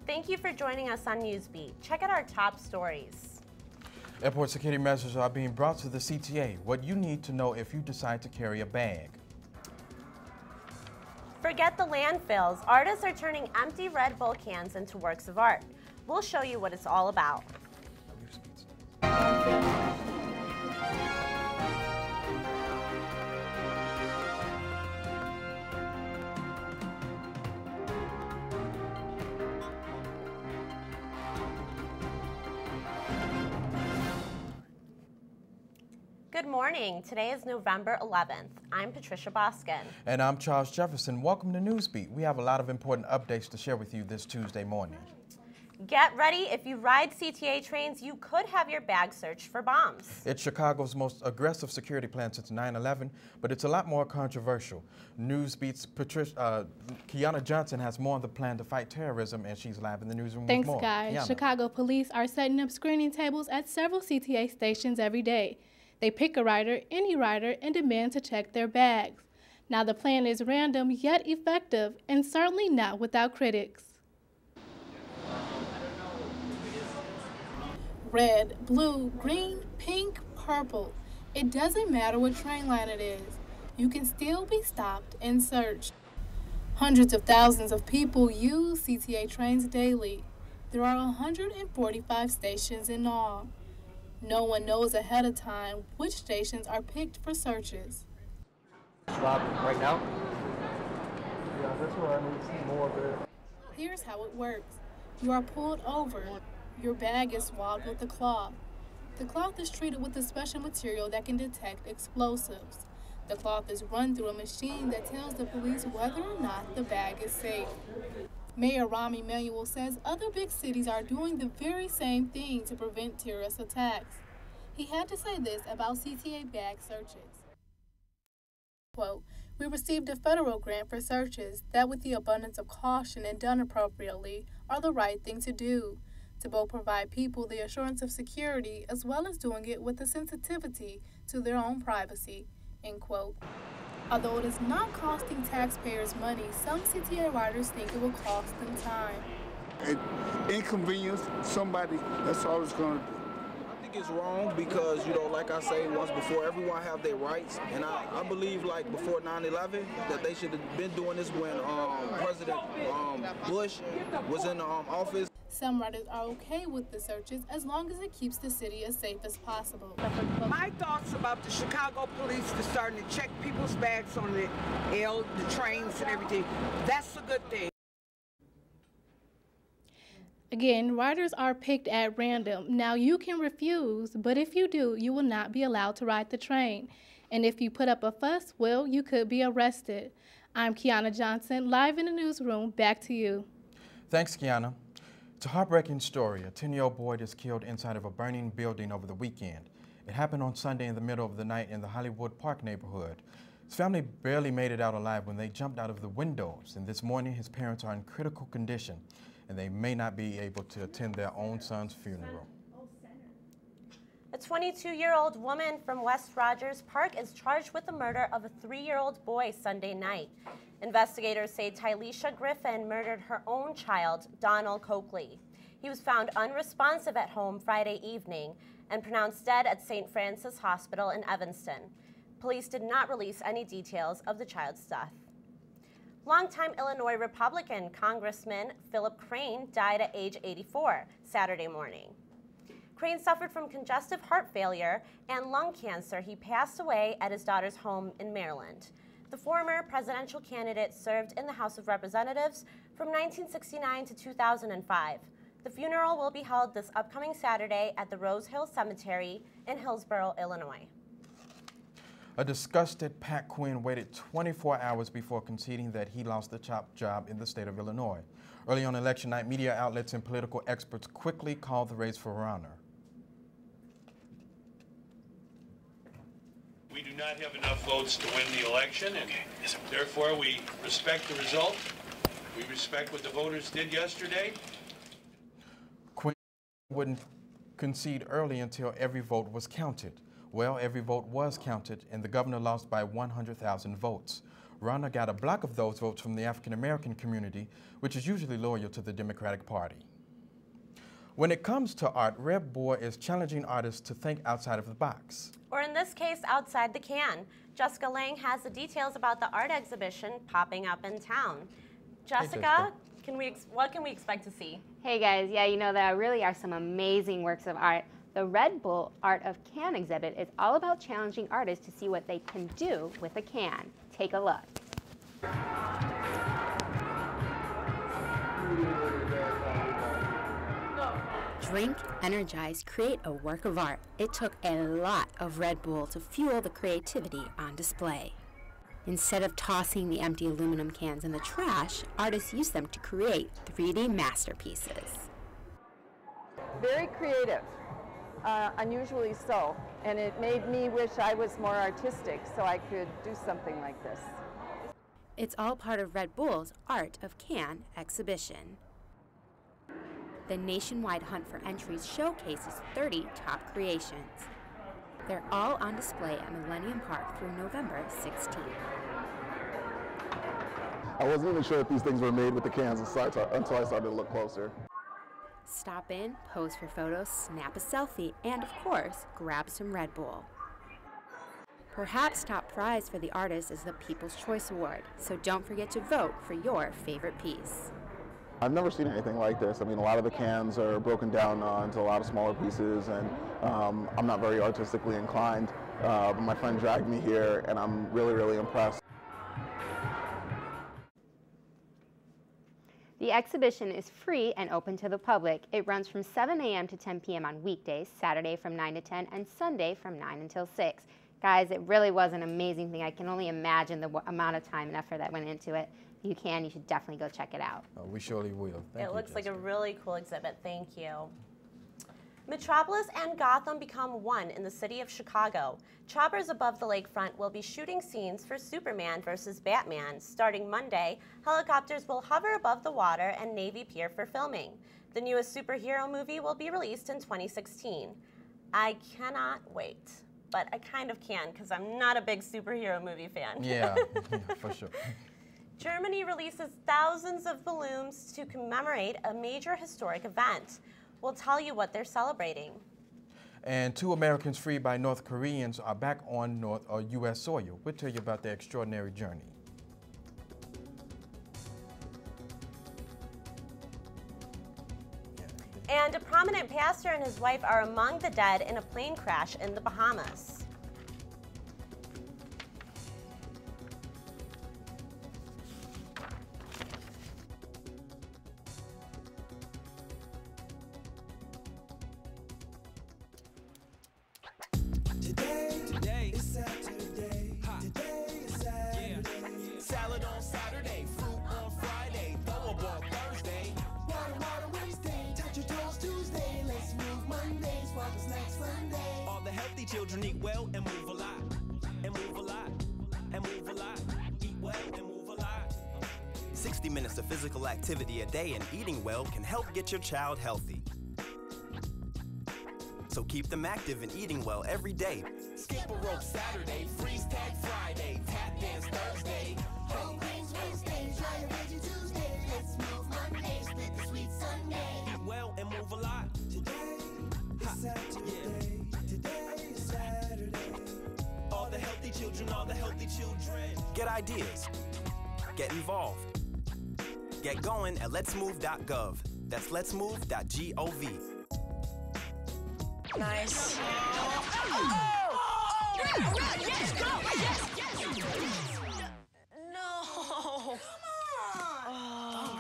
Thank you for joining us on Newsbeat. Check out our top stories. Airport security measures are being brought to the CTA. What you need to know if you decide to carry a bag. Forget the landfills. Artists are turning empty Red Bull cans into works of art. We'll show you what it's all about. Good morning. Today is November 11th. I'm Patricia Boskin. And I'm Charles Jefferson. Welcome to Newsbeat. We have a lot of important updates to share with you this Tuesday morning. Get ready. If you ride CTA trains, you could have your bag searched for bombs. It's Chicago's most aggressive security plan since 9/11, but it's a lot more controversial. Newsbeat's Kiana Johnson has more on the plan to fight terrorism, and she's live in the newsroom with more. Thanks, guys. Kiana. Chicago police are setting up screening tables at several CTA stations every day. They pick a rider, any rider, and demand to check their bags. Now the plan is random yet effective, and certainly not without critics. Red, blue, green, pink, purple. It doesn't matter what train line it is. You can still be stopped and searched. Hundreds of thousands of people use CTA trains daily. There are 145 stations in all. No one knows ahead of time which stations are picked for searches. Right now? Yeah, that's where I need to see more of it. Here's how it works. You are pulled over. Your bag is swabbed with a cloth. The cloth is treated with a special material that can detect explosives. The cloth is run through a machine that tells the police whether or not the bag is safe. Mayor Rahm Emanuel says other big cities are doing the very same thing to prevent terrorist attacks. He had to say this about CTA bag searches. Quote, "We received a federal grant for searches that, with the abundance of caution and done appropriately, are the right thing to do, to both provide people the assurance of security as well as doing it with a sensitivity to their own privacy," end quote. Although it is not costing taxpayers money, some CTA riders think it will cost them time. It inconvenience somebody, that's all it's going to do. I think it's wrong because, like I say once before, everyone have their rights. And I believe, like, before 9/11, that they should have been doing this when President Bush was in office. Some riders are okay with the searches as long as it keeps the city as safe as possible. My thoughts about the Chicago police starting to check people's bags on the trains and everything, that's a good thing. Again, riders are picked at random. Now you can refuse, but if you do, you will not be allowed to ride the train. And if you put up a fuss, well, you could be arrested. I'm Kiana Johnson, live in the newsroom. Back to you. Thanks, Kiana. It's a heartbreaking story. A 10-year-old boy is killed inside of a burning building over the weekend. It happened on Sunday in the middle of the night in the Hollywood Park neighborhood. His family barely made it out alive when they jumped out of the windows, and this morning his parents are in critical condition, and they may not be able to attend their own son's funeral. A 22-year-old woman from West Rogers Park is charged with the murder of a 3-year-old boy Sunday night. Investigators say Tyleisha Griffin murdered her own child, Donald Coakley. He was found unresponsive at home Friday evening and pronounced dead at St. Francis Hospital in Evanston. Police did not release any details of the child's death. Longtime Illinois Republican Congressman Philip Crane died at age 84 Saturday morning. Crane suffered from congestive heart failure and lung cancer. He passed away at his daughter's home in Maryland. The former presidential candidate served in the House of Representatives from 1969 to 2005. The funeral will be held this upcoming Saturday at the Rose Hill Cemetery in Hillsborough, Illinois. A disgusted Pat Quinn waited 24 hours before conceding that he lost the top job in the state of Illinois. Early on election night, media outlets and political experts quickly called the race for honor. We do not have enough votes to win the election, and therefore we respect the result. We respect what the voters did yesterday. Quinn wouldn't concede early until every vote was counted. Well, every vote was counted, and the governor lost by 100,000 votes. Ronna got a block of those votes from the African American community, which is usually loyal to the Democratic Party. When it comes to art, Red Bull is challenging artists to think outside of the box. Or in this case, outside the can. Jessica Lang has the details about the art exhibition popping up in town. Jessica, what can we expect to see? Hey guys, yeah, you know there really are some amazing works of art. The Red Bull Art of Can exhibit is all about challenging artists to see what they can do with a can. Take a look. Drink, energize, create a work of art. It took a lot of Red Bull to fuel the creativity on display. Instead of tossing the empty aluminum cans in the trash, artists used them to create 3D masterpieces. Very creative, unusually so, and it made me wish I was more artistic so I could do something like this. It's all part of Red Bull's Art of Can exhibition. The nationwide hunt for entries showcases 30 top creations. They're all on display at Millennium Park through November 16th. I wasn't even sure if these things were made with the cans until I started to look closer. Stop in, pose for photos, snap a selfie, and of course, grab some Red Bull. Perhaps top prize for the artist is the People's Choice Award, so don't forget to vote for your favorite piece. I've never seen anything like this. I mean, a lot of the cans are broken down into a lot of smaller pieces, and I'm not very artistically inclined, but my friend dragged me here, and I'm really, really impressed. The exhibition is free and open to the public. It runs from 7 a.m. to 10 p.m. on weekdays, Saturday from 9 to 10, and Sunday from 9 until 6. Guys, it really was an amazing thing. I can only imagine the amount of time and effort that went into it. If you can, you should definitely go check it out. Oh, we surely will. Thank you, looks like a Jessica. really cool exhibit. Thank you. Metropolis and Gotham become one in the city of Chicago. Choppers above the lakefront will be shooting scenes for Superman versus Batman. Starting Monday, helicopters will hover above the water and Navy Pier for filming. The newest superhero movie will be released in 2016. I cannot wait, but I kind of can because I'm not a big superhero movie fan. Yeah, for sure. Germany releases thousands of balloons to commemorate a major historic event. We'll tell you what they're celebrating. And 2 Americans freed by North Koreans are back on U.S. soil. We'll tell you about their extraordinary journey. And a prominent pastor and his wife are among the dead in a plane crash in the Bahamas. Today is Saturday. Today is Saturday. Salad on Saturday, fruit on Friday, throw a ball Thursday. Water Wednesday, touch your toes Tuesday. Let's move Monday, sparkle snacks Sunday. All the healthy children eat well and move a lot. And move a lot. And move a lot. Eat well and move a lot. 60 minutes of physical activity a day and eating well can help get your child healthy. So keep them active and eating well every day. Skip a rope Saturday, freeze tag Friday, tap dance Thursday. Whole grains Wednesday, try a veggie Tuesday. Let's move Monday, split the sweet Sunday. Eat well and move a lot. Today is Saturday. Today is Saturday. All the healthy children, all the healthy children. Get ideas. Get involved. Get going at letsmove.gov. That's letsmove.gov. Nice. Yes, go! Yes! No! Come on!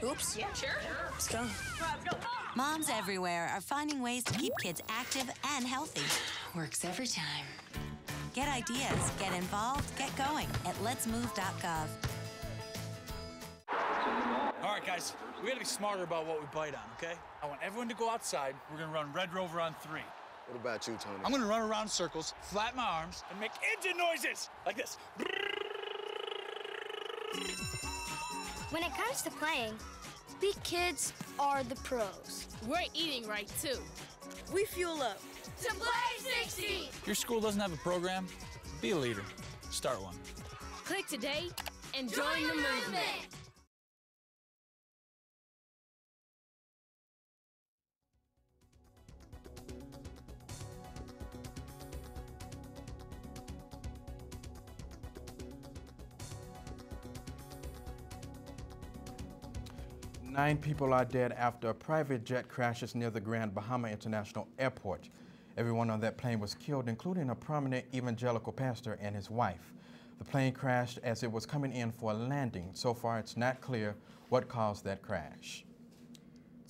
Oops. Yeah, sure. Let's go. Let's go. Moms everywhere are finding ways to keep kids active and healthy. Works every time. Get ideas, get involved, get going at letsmove.gov. All right, guys, we gotta be smarter about what we bite on, okay? I want everyone to go outside. We're gonna run Red Rover on 3. What about you, Tony? I'm gonna run around in circles, flat my arms, and make engine noises like this. When it comes to playing, we kids are the pros. We're eating right, too. We fuel up to play 60. Your school doesn't have a program? Be a leader. Start one. Click today and join the movement. Nine people are dead after a private jet crashes near the Grand Bahama International Airport. Everyone on that plane was killed, including a prominent evangelical pastor and his wife. The plane crashed as it was coming in for a landing. So far, it's not clear what caused that crash.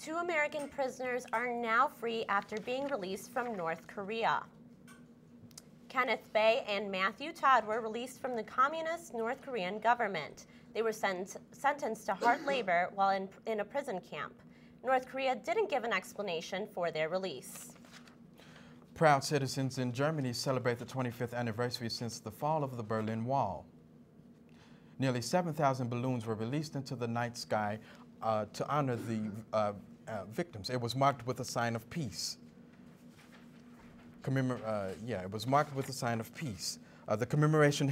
2 American prisoners are now free after being released from North Korea. Kenneth Bae and Matthew Todd were released from the communist North Korean government. They were sentenced to hard labor while in a prison camp. North Korea didn't give an explanation for their release. Proud citizens in Germany celebrate the 25th anniversary since the fall of the Berlin Wall. Nearly 7,000 balloons were released into the night sky to honor the victims. It was marked with a sign of peace. It was marked with a sign of peace. The commemoration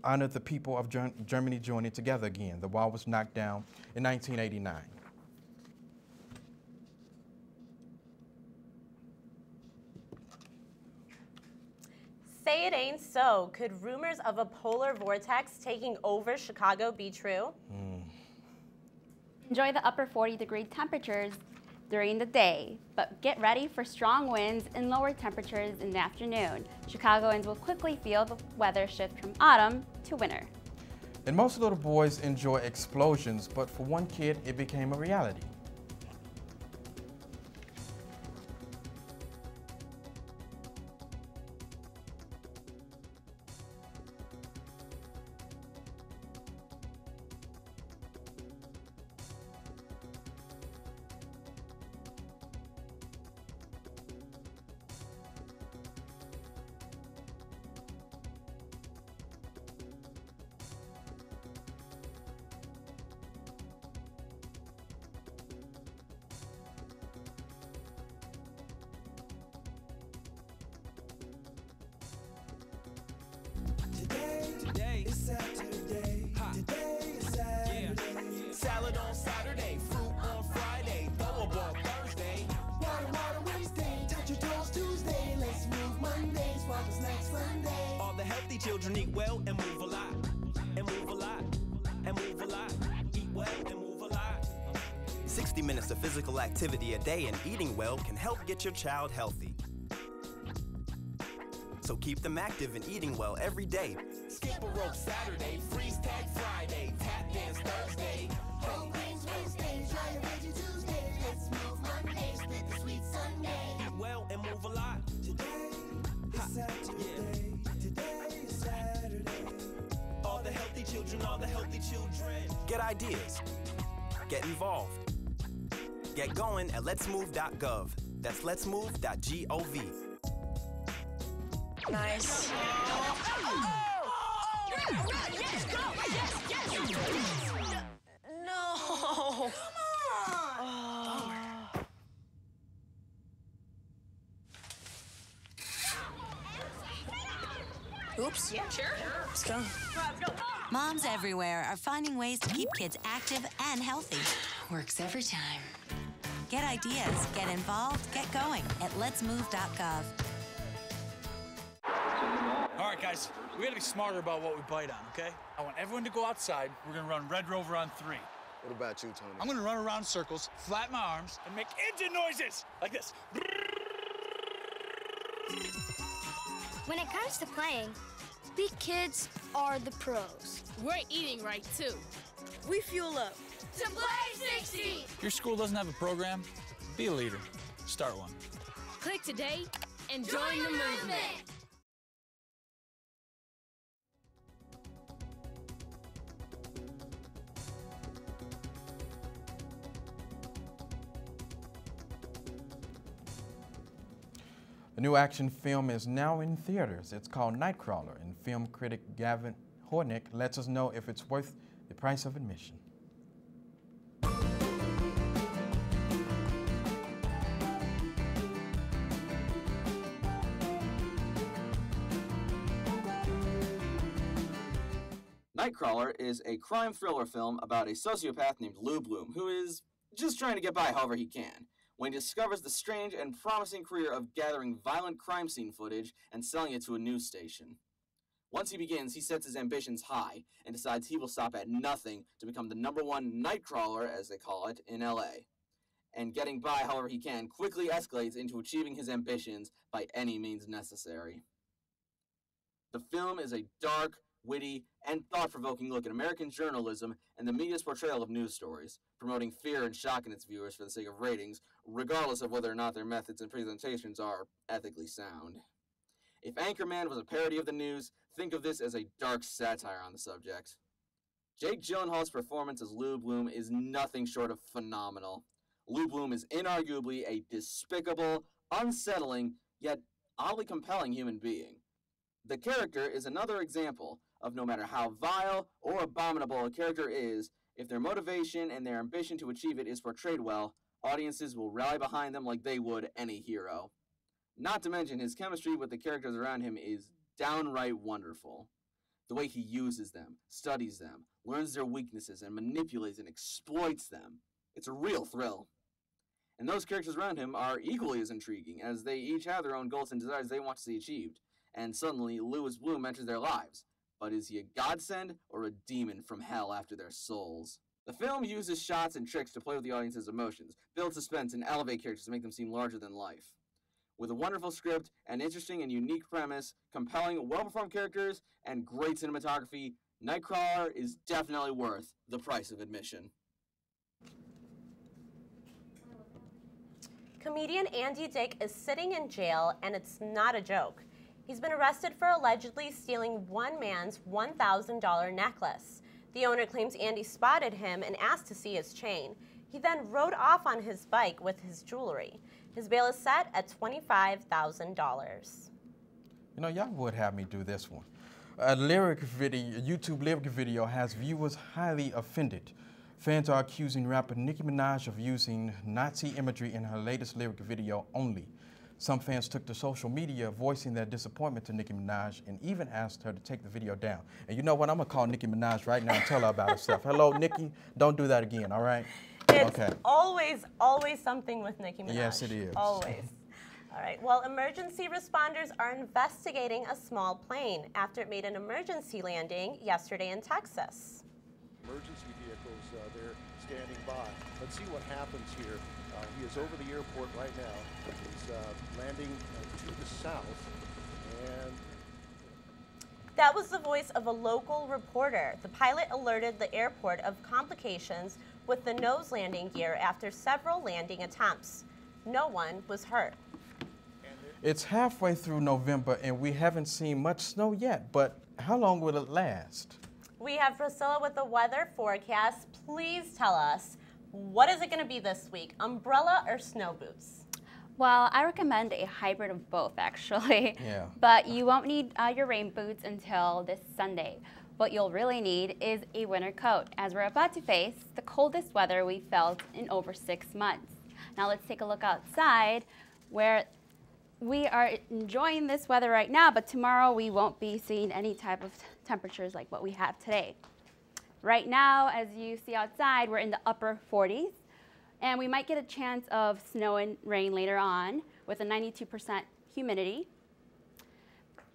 honored the people of Germany joining together again. The wall was knocked down in 1989. Say it ain't so. Could rumors of a polar vortex taking over Chicago be true? Enjoy the upper 40-degree temperatures during the day, but get ready for strong winds and lower temperatures in the afternoon. Chicagoans will quickly feel the weather shift from autumn to winter. And most little boys enjoy explosions, but for one kid, it became a reality. Today is Saturday. Today is Saturday. Salad on Saturday, fruit on Friday, throw a ball Thursday. Water Wednesday, touch your toes Tuesday. Let's move Monday, sparkles next Sunday. All the healthy children eat well and move a lot. And move a lot. And move a lot. Eat well and move a lot. 60 minutes of physical activity a day and eating well can help get your child healthy. So keep them active and eating well every day. Skip a rope Saturday, freeze tag Friday, tap dance Thursday. Whole grains Wednesday, try a veggie Tuesday. Let's move Monday, split the sweet Sunday. Eat well and move a lot. Today is Saturday. Today is Saturday. All the healthy children, all the healthy children. Get ideas. Get involved. Get going at letsmove.gov. That's letsmove.gov. Nice. Yes, go! Yes! No! Come on! Oops. Yeah, sure. Let's go. Moms everywhere are finding ways to keep kids active and healthy. Works every time. Get ideas, get involved, get going at letsmove.gov. All right, guys, we gotta be smarter about what we bite on, okay? I want everyone to go outside. We're gonna run Red Rover on 3. What about you, Tony? I'm gonna run around circles, flatten my arms, and make engine noises like this. When it comes to playing, we kids are the pros. We're eating right, too. We fuel up To play 60. Your school doesn't have a program? Be a leader. Start one. Click today and join the movement. A new action film is now in theaters. It's called Nightcrawler, and film critic Gavin Hornick lets us know if it's worth the price of admission. Nightcrawler is a crime thriller film about a sociopath named Lou Bloom, who is just trying to get by however he can, when he discovers the strange and promising career of gathering violent crime scene footage and selling it to a news station. Once he begins, he sets his ambitions high and decides he will stop at nothing to become the #1 Nightcrawler, as they call it, in LA. And getting by however he can quickly escalates into achieving his ambitions by any means necessary. The film is a dark, witty, and thought-provoking look at American journalism and the media's portrayal of news stories, promoting fear and shock in its viewers for the sake of ratings, regardless of whether or not their methods and presentations are ethically sound. If Anchorman was a parody of the news, think of this as a dark satire on the subject. Jake Gyllenhaal's performance as Lou Bloom is nothing short of phenomenal. Lou Bloom is inarguably a despicable, unsettling, yet oddly compelling human being. The character is another example of no matter how vile or abominable a character is, if their motivation and their ambition to achieve it is portrayed well, audiences will rally behind them like they would any hero. Not to mention, his chemistry with the characters around him is downright wonderful. The way he uses them, studies them, learns their weaknesses, and manipulates and exploits them. It's a real thrill. And those characters around him are equally as intriguing, as they each have their own goals and desires they want to see achieved. And suddenly, Louis Bloom enters their lives. But is he a godsend or a demon from hell after their souls? The film uses shots and tricks to play with the audience's emotions, build suspense, and elevate characters to make them seem larger than life. With a wonderful script, an interesting and unique premise, compelling, well-performed characters, and great cinematography, Nightcrawler is definitely worth the price of admission. Comedian Andy Dick is sitting in jail, and it's not a joke. He's been arrested for allegedly stealing one man's $1,000 necklace. The owner claims Andy spotted him and asked to see his chain. He then rode off on his bike with his jewelry. His bail is set at $25,000. You know, y'all would have me do this one. A YouTube lyric video has viewers highly offended. Fans are accusing rapper Nicki Minaj of using Nazi imagery in her latest lyric video only. Some fans took to social media voicing their disappointment to Nicki Minaj and even asked her to take the video down. And you know what? I'm going to call Nicki Minaj right now and tell her about herself. Hello, Nicki. Don't do that again, all right? It's always something with Nicki Minaj. Yes, it is. Always. All right. Well, emergency responders are investigating a small plane after it made an emergency landing yesterday in Texas. Emergency vehicles, they're standing by. Let's see what happens here. He is over the airport right now. He's landing to the south. And that was the voice of a local reporter. The pilot alerted the airport of complications with the nose landing gear after several landing attempts. No one was hurt. It's halfway through November and we haven't seen much snow yet, but how long will it last? We have Priscilla with the weather forecast. Please tell us, what is it going to be this week? Umbrella or snow boots? Well, I recommend a hybrid of both, actually. Yeah. But you won't need your rain boots until this Sunday. What you'll really need is a winter coat, as we're about to face the coldest weather we've felt in over 6 months. Now let's take a look outside, where we are enjoying this weather right now, but tomorrow we won't be seeing any type of temperatures like what we have today. Right now, as you see outside, we're in the upper 40s, and we might get a chance of snow and rain later on with a 92% humidity.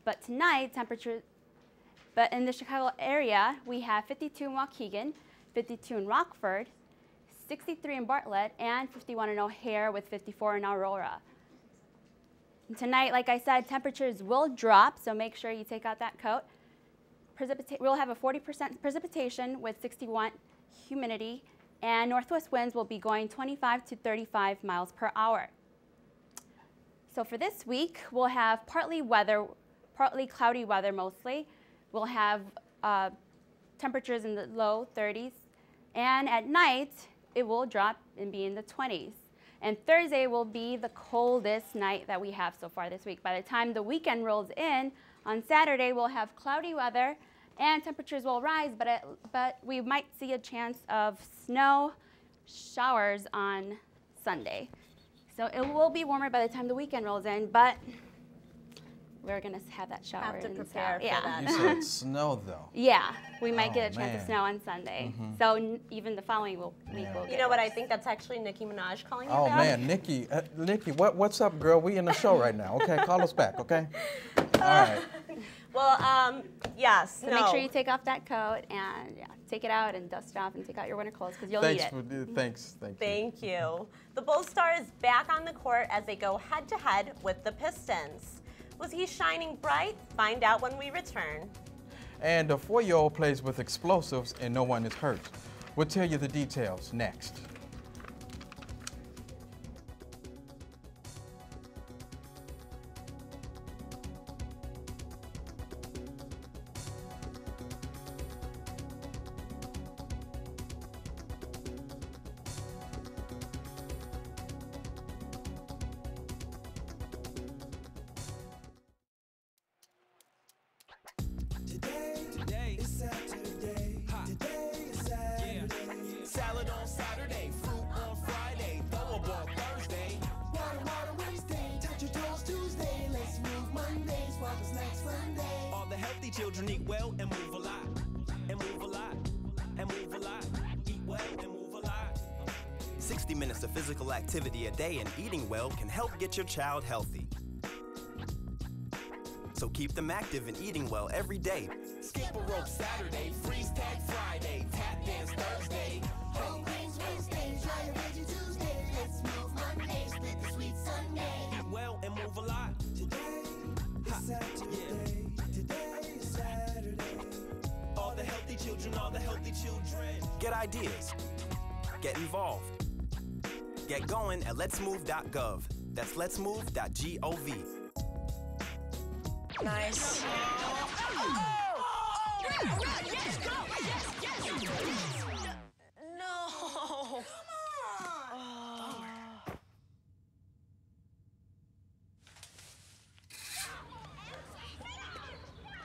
But tonight, but in the Chicago area, we have 52 in Waukegan, 52 in Rockford, 63 in Bartlett, and 51 in O'Hare with 54 in Aurora. And tonight, like I said, temperatures will drop, so make sure you take out that coat. We'll have a 40% precipitation with 61 humidity, and northwest winds will be going 25 to 35 miles per hour. So for this week, we'll have partly cloudy weather mostly. We'll have temperatures in the low 30s, and at night, it will drop and be in the 20s. And Thursday will be the coldest night that we have so far this week. By the time the weekend rolls in, on Saturday, we'll have cloudy weather and temperatures will rise, but we might see a chance of snow showers on Sunday. So it will be warmer by the time the weekend rolls in, but we're going to have that shower. Have to and prepare so, for that. You said snow, though. Yeah, we might Oh, get a chance man. of snow on Sunday. Mhm. So even the following week we'll You get know what? worse. I think that's actually Nicki Minaj calling you Oh, back. man, Nikki, what's up, girl? We in the show right now, okay? Call us back, okay? All right. Well, yes, So make sure you take off that coat and take it out and dust it off and take out your winter clothes because you'll need it. Thanks. Thank you. The Bulls star is back on the court as they go head-to-head with the Pistons. Was he shining bright? Find out when we return. And a 4-year-old plays with explosives and no one is hurt. We'll tell you the details next. Today is Saturday. Today is Saturday. Salad on Saturday, fruit on Friday, throw a ball Thursday. Water Wednesday, touch your toes Tuesday. Let's move Monday, swap the snacks Sunday. All the healthy children eat well and move a lot. And move a lot. And move a lot. Eat well and move a lot. 60 minutes of physical activity a day and eating well can help get your child healthy. So keep them active and eating well every day. Skip a rope Saturday, freeze tag Friday, tap dance Thursday. Whole grains Wednesday, try a veggie Tuesday. Let's move Monday, split the sweet Sunday. Eat well and move a lot. Today is Saturday. Today is Saturday. All the healthy children, all the healthy children. Get ideas. Get involved. Get going at letsmove.gov. That's letsmove.gov. Nice. No.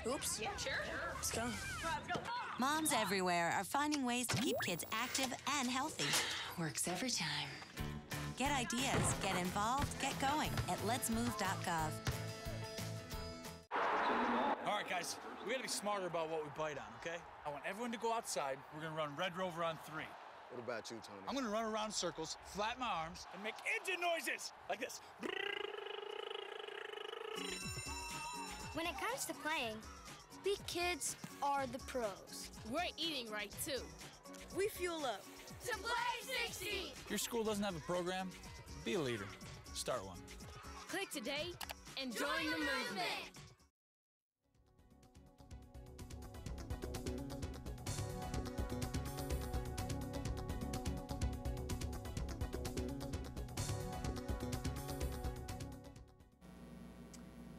Oops. Yeah, sure. Let's go. Moms everywhere are finding ways to keep kids active and healthy. Works every time. Get ideas, get involved, get going at letsmove.gov. All right, guys, we gotta be smarter about what we bite on, okay? I want everyone to go outside. We're gonna run Red Rover on 3. What about you, Tony? I'm gonna run around in circles, flat my arms, and make engine noises like this. When it comes to playing, we kids are the pros. We're eating right, too. We fuel up to play 60. If your school doesn't have a program, be a leader. Start one. Click today and join the movement.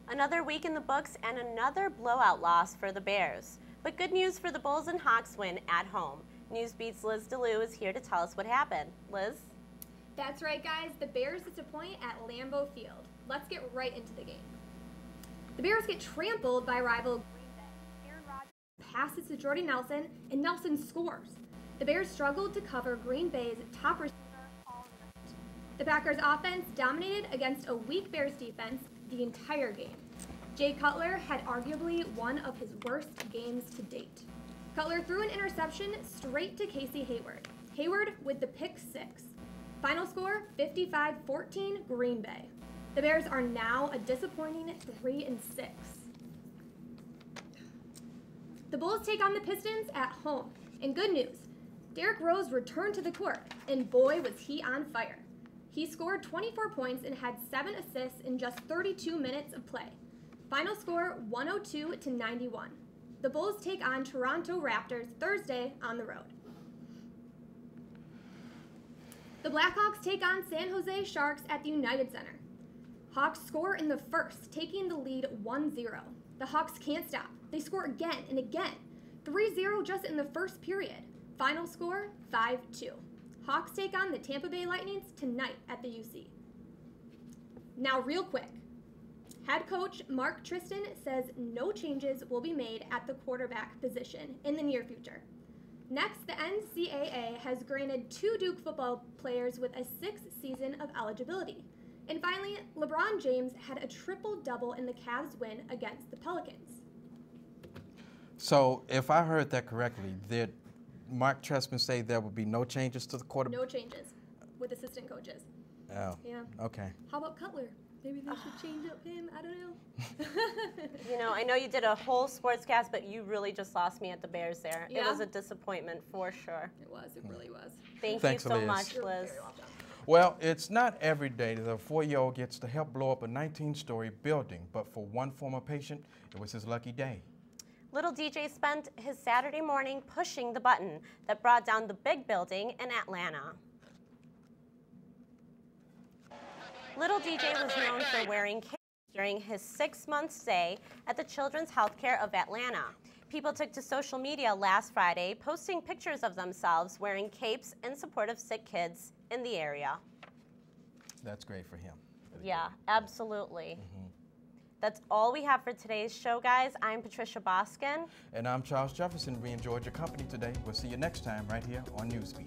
Another week in the books and another blowout loss for the Bears. But good news for the Bulls and Hawks win at home. Newsbeat's Liz DeLue is here to tell us what happened. Liz? That's right, guys. The Bears disappoint at Lambeau Field. Let's get right into the game. The Bears get trampled by rival Green Bay. Aaron Rodgers passes to Jordy Nelson, and Nelson scores. The Bears struggled to cover Green Bay's top receiver all night. The Packers' offense dominated against a weak Bears defense the entire game. Jay Cutler had arguably one of his worst games to date. Cutler threw an interception straight to Casey Hayward. Hayward with the pick six. Final score, 55-14 Green Bay. The Bears are now a disappointing 3-6. The Bulls take on the Pistons at home. And good news, Derrick Rose returned to the court, and boy was he on fire. He scored 24 points and had 7 assists in just 32 minutes of play. Final score, 102-91. The Bulls take on Toronto Raptors Thursday on the road. The Blackhawks take on San Jose Sharks at the United Center. Hawks score in the first, taking the lead 1-0. The Hawks can't stop. They score again and again. 3-0 just in the first period. Final score, 5-2. Hawks take on the Tampa Bay Lightnings tonight at the UC. Now real quick, head coach Mark Tristan says no changes will be made at the quarterback position in the near future. Next, the NCAA has granted 2 Duke football players with a 6th season of eligibility. And finally, LeBron James had a triple-double in the Cavs' win against the Pelicans. So, if I heard that correctly, did Mark Trestman say there would be no changes to the quarterback? No changes with assistant coaches. Oh. Yeah. Okay. How about Cutler? Maybe they should change up him. I don't know. You know, I know you did a whole sportscast, but you really just lost me at the Bears there. Yeah? It was a disappointment for sure. It was. It really was. Thanks, you so Liz. much, Liz. Well, it's not every day that a 4-year-old gets to help blow up a 19-story building, but for one former patient, it was his lucky day. Little DJ spent his Saturday morning pushing the button that brought down the big building in Atlanta. Little DJ was known for wearing capes during his 6-month stay at the Children's Healthcare of Atlanta. People took to social media last Friday, posting pictures of themselves wearing capes in support of sick kids in the area. That's great for him. Yeah, absolutely. That's all we have for today's show, guys. I'm Patricia Boskin. And I'm Charles Jefferson. We enjoyed your company today. We'll see you next time right here on Newsbeat.